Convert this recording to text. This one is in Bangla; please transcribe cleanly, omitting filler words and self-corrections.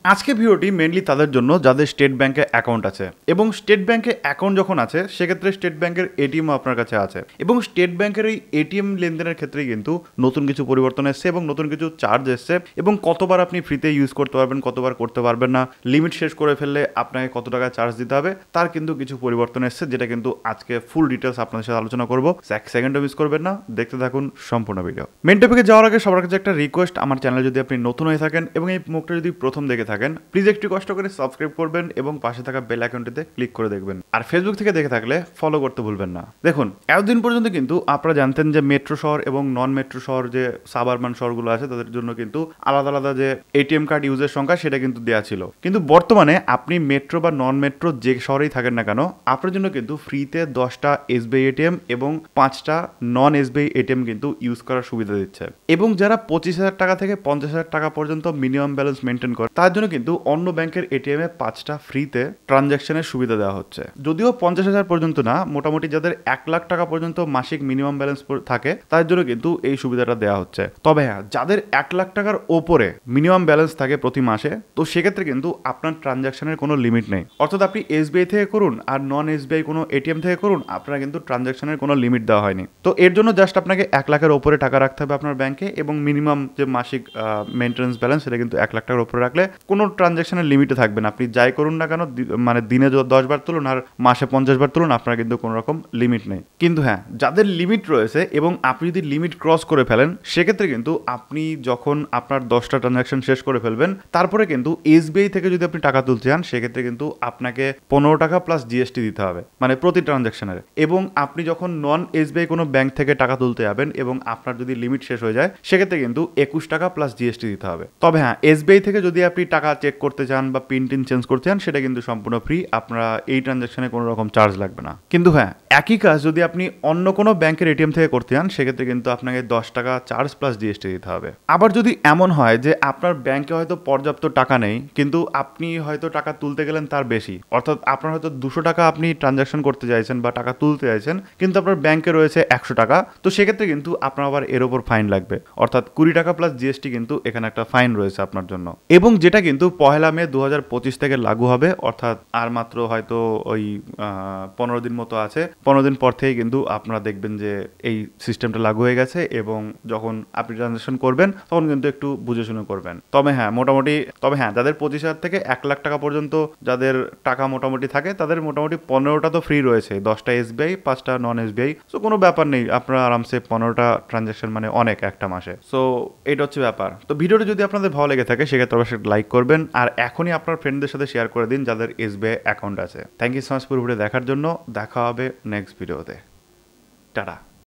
আজকে ভিডিওটি মেনলি তাদের জন্য যাদের স্টেট ব্যাংকে অ্যাকাউন্ট আছে এবং স্টেট ব্যাংকে অ্যাকাউন্ট যখন আছে সেক্ষেত্রে স্টেট ব্যাংকের এটিএমও আপনার কাছে আছে এবং স্টেট ব্যাংকের এই এটিএম লেনদেনের ক্ষেত্রে কিন্তু নতুন কিছু পরিবর্তন এসছে এবং নতুন কিছু চার্জ এসছে এবং কতবার আপনি ফ্রিতে ইউজ করতে পারবেন, কতবার করতে পারবেন না, লিমিট শেষ করে ফেললে আপনাকে কত টাকা চার্জ দিতে হবে, তার কিন্তু কিছু পরিবর্তন এসছে, যেটা কিন্তু আজকে ফুল ডিটেলস আপনাদের সাথে আলোচনা করবো। এক সেকেন্ডও মিস করবেন না, দেখতে থাকুন সম্পূর্ণ ভিডিও। মেন টপিকে যাওয়ার আগে সবার কাছে একটা রিকোয়েস্ট, আমার চ্যানেলে যদি আপনি নতুন হয়ে থাকেন এবং এই মুখটা যদি প্রথম দেখে থাকেন, প্লিজ একটু কষ্ট করে সাবস্ক্রাইব করবেন এবং পাশে থাকা বেল আইকনটিতে ক্লিক করে দেখবেন। আর ফেসবুক থেকে দেখে থাকলে ফলো করতে ভুলবেন না। দেখুন, এতদিন পর্যন্ত কিন্তু আপনারা জানতেন যে মেট্রো শহর এবং নন মেট্রো শহর, যে সাবারবান শহরগুলো আছে, তাদের জন্য কিন্তু আলাদা আলাদা যে এটিএম কার্ড ইউজের সংখ্যা সেটা কিন্তু দেওয়া ছিল। কিন্তু বর্তমানে আপনি মেট্রো বা নন মেট্রো যে শহরেই থাকেন না কেন, আপনার জন্য কিন্তু ফ্রিতে 10টা এসবিআই এটিএম এবং 5টা নন এসবিআই এটিএম কিন্তু ইউজ করার সুবিধা দিচ্ছে। এবং যারা 25,000 টাকা থেকে 50,000 টাকা পর্যন্ত মিনিমাম ব্যালেন্স মেনটেন করে, তার জন্য কিন্তু অন্য ব্যাংকের এটিএম এ 5টা ফ্রিতে ট্রানজ্যাকশনের সুবিধা দেওয়া হচ্ছে। যদিও 50,000 পর্যন্ত না, মোটামুটি যাদের 1 লাখ টাকা পর্যন্ত মাসিক মিনিমাম ব্যালেন্স থাকে তার জন্য কিন্তু এই সুবিধাটা দেওয়া হচ্ছে। তবে হ্যাঁ, যাদের 1 লাখ টাকার ওপরে মিনিমাম ব্যালেন্স থাকে প্রতি মাসে, তো সেক্ষেত্রে কিন্তু আপনার ট্রানজ্যাকশনের কোনো লিমিট নেই। অর্থাৎ আপনি এসবিআই থেকে করুন আর নন এসবিআই কোনো এটিএম থেকে করুন, আপনার কিন্তু ট্রানজ্যাকশনের কোনো লিমিট দেওয়া হয়নি। তো এর জন্য জাস্ট আপনাকে 1 লাখের ওপরে টাকা রাখতে হবে আপনার ব্যাংকে এবং মিনিমাম যে মাসিক মেনটেন্যান্স ব্যালেন্স সেটা কিন্তু 1 লাখ টাকার উপরে রাখলে কোনো ট্রানজ্যাকশনের লিমিটে থাকবে না। আপনি যাই করুন না কেন, মানে দিনে 10 বার তুলুন আর মাসে 50 বার তুলুন, আপনার কিন্তু কোনো রকম লিমিট নেই। কিন্তু হ্যাঁ, যাদের লিমিট রয়েছে এবং আপনি যদি লিমিট ক্রস করে ফেলেন, সেক্ষেত্রে কিন্তু আপনি যখন আপনার 10টা ট্রানজ্যাকশন শেষ করে ফেলবেন, তারপরে কিন্তু এসবিআই থেকে যদি আপনি টাকা তুলতে চান, সেক্ষেত্রে কিন্তু আপনাকে 15 টাকা প্লাস জিএসটি দিতে হবে, মানে প্রতি ট্রানজ্যাকশনের। এবং আপনি যখন নন এসবিআই কোনো ব্যাংক থেকে টাকা তুলতে যাবেন এবং আপনার যদি লিমিট শেষ হয়ে যায়, সেক্ষেত্রে কিন্তু 21 টাকা প্লাস জিএসটি দিতে হবে। তবে হ্যাঁ, এসবিআই থেকে যদি আপনি টাকা চেক করতে চান বা পিন টিন চেঞ্জ করতে চান, সেটা কিন্তু সম্পূর্ণ ফ্রি, আপনারা এই ট্রানজ্যাকশনে কোনো রকম চার্জ লাগবে না। কিন্তু হ্যাঁ, একই কাজ যদি আপনি অন্য কোনো ব্যাংকের এটিএম থেকে করতে চান, সেক্ষেত্রে কিন্তু আপনাকে 10 টাকা চার্জ প্লাস জিএসটি দিতে হবে। আবার যদি এমন হয় যে আপনার ব্যাংকে হয়তো পর্যাপ্ত টাকা নেই, কিন্তু আপনি হয়তো টাকা তুলতে গেলেন তার বেশি, অর্থাৎ আপনার হয়তো 200 টাকা আপনি ট্রানজ্যাকশন করতে চাইছেন বা টাকা তুলতে চাইছেন, কিন্তু আপনার ব্যাংকে রয়েছে 100 টাকা, তো সেক্ষেত্রে কিন্তু আপনার আবার এর ওপর ফাইন লাগবে, অর্থাৎ 20 টাকা প্লাস জিএসটি কিন্তু এখানে একটা ফাইন রয়েছে আপনার জন্য। এবং যেটা কিন্তু 1 মে 2025 থেকে লাগু হবে, অর্থাৎ আর মাত্র হয়তো ওই 15 দিন মতো আছে। 15 দিন পর থেকে কিন্তু আপনারা দেখবেন যে এই সিস্টেমটা লাগু হয়ে গেছে এবং যখন আপনি ট্রানজ্যাকশন করবেন তখন কিন্তু একটু বুঝে শুনে করবেন। তবে হ্যাঁ, যাদের 25,000 থেকে 1 লাখ টাকা পর্যন্ত যাদের টাকা মোটামুটি থাকে, তাদের মোটামুটি 15টা তো ফ্রি রয়েছে, 10টা এসবিআই 5টা নন এসবিআই। সো কোনো ব্যাপার নেই, আপনারা আরামসে 15টা ট্রানজ্যাকশন মানে অনেক একটা মাসে। সো এটা হচ্ছে ব্যাপার। তো ভিডিওটা যদি আপনাদের ভালো লেগে থাকে, সেক্ষেত্রে অবশ্যই লাইক করবেন আর এখনই আপনার ফ্রেন্ডদের সাথে শেয়ার করে দিন যাদের এসবিআই অ্যাকাউন্ট আছে। থ্যাংক ইউ সো মাচ পুরো ভিডিও দেখার জন্য। দেখা হবে নেক্সট ভিডিওতে। টাটা।